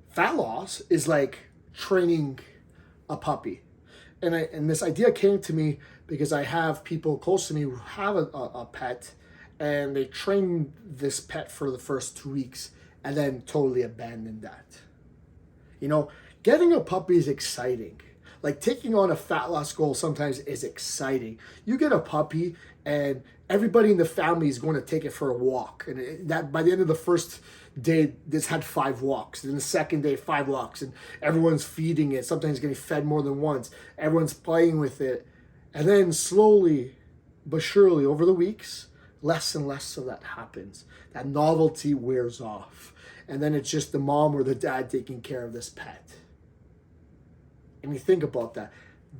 Fat loss is like training a puppy. And this idea came to me because I have people close to me who have a pet, and they train this pet for the first 2 weeks and then totally abandon that. You know, getting a puppy is exciting. Like taking on a fat loss goal sometimes is exciting. You get a puppy and everybody in the family is going to take it for a walk. And that by the end of the first day, this had 5 walks. Then the second day, 5 walks. And everyone's feeding it. Sometimes getting fed more than once. Everyone's playing with it. And then slowly but surely over the weeks, less and less of that happens. That novelty wears off. And then it's just the mom or the dad taking care of this pet. And you think about that.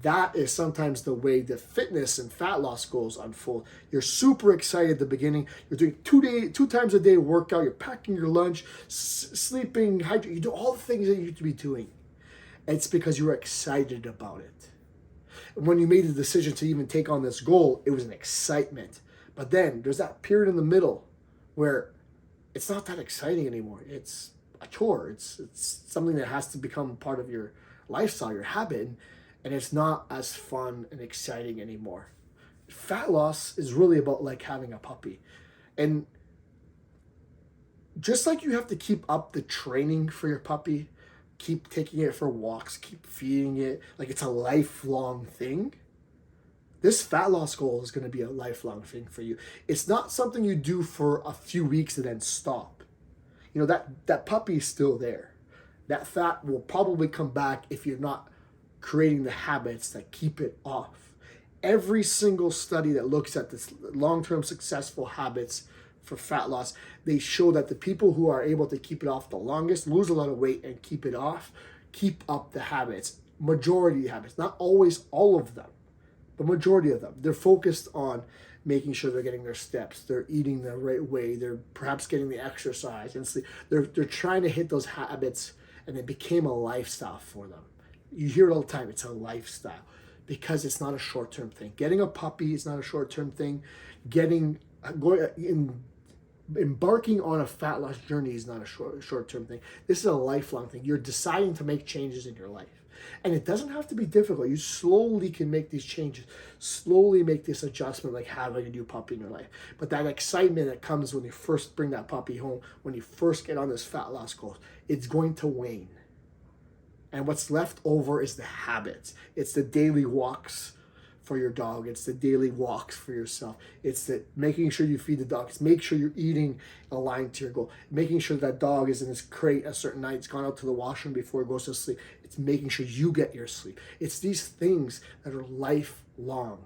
That is sometimes the way the fitness and fat loss goals unfold. You're super excited at the beginning. You're doing 2 times a day workout. You're packing your lunch, sleeping, hydrating. You do all the things that you need to be doing. It's because you were excited about it. And when you made the decision to even take on this goal, it was an excitement. But then there's that period in the middle where it's not that exciting anymore. It's a chore. It's something that has to become part of your lifestyle, your habit, and it's not as fun and exciting anymore. Fat loss is really about like having a puppy. And just like you have to keep up the training for your puppy, keep taking it for walks, keep feeding it, like it's a lifelong thing, this fat loss goal is going to be a lifelong thing for you. It's not something you do for a few weeks and then stop. You know, that puppy is still there. That fat will probably come back if you're not creating the habits that keep it off. Every single study that looks at this long-term successful habits for fat loss, they show that the people who are able to keep it off the longest, lose a lot of weight and keep it off, keep up the habits. Majority of habits, not always all of them, but majority of them. They're focused on making sure they're getting their steps, they're eating the right way, they're perhaps getting the exercise and sleep. They're trying to hit those habits, and it became a lifestyle for them. You hear it all the time, it's a lifestyle, because it's not a short-term thing. Getting a puppy is not a short-term thing. Embarking on a fat loss journey is not a short-term thing. This is a lifelong thing. You're deciding to make changes in your life. And it doesn't have to be difficult. You slowly can make these changes, slowly make this adjustment, like having a new puppy in your life. But that excitement that comes when you first bring that puppy home, when you first get on this fat loss goal, it's going to wane. And what's left over is the habits. It's the daily walks for your dog. It's the daily walks for yourself. It's the making sure you feed the dog. It's make sure you're eating aligned to your goal. Making sure that dog is in his crate a certain night. It's gone out to the washroom before it goes to sleep. It's making sure you get your sleep. It's these things that are lifelong.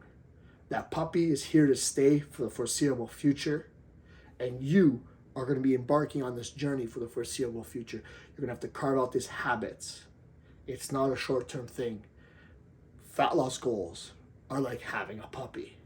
That puppy is here to stay for the foreseeable future. And you are going to be embarking on this journey for the foreseeable future. You're going to have to carve out these habits. It's not a short-term thing. Fat loss goals are like having a puppy.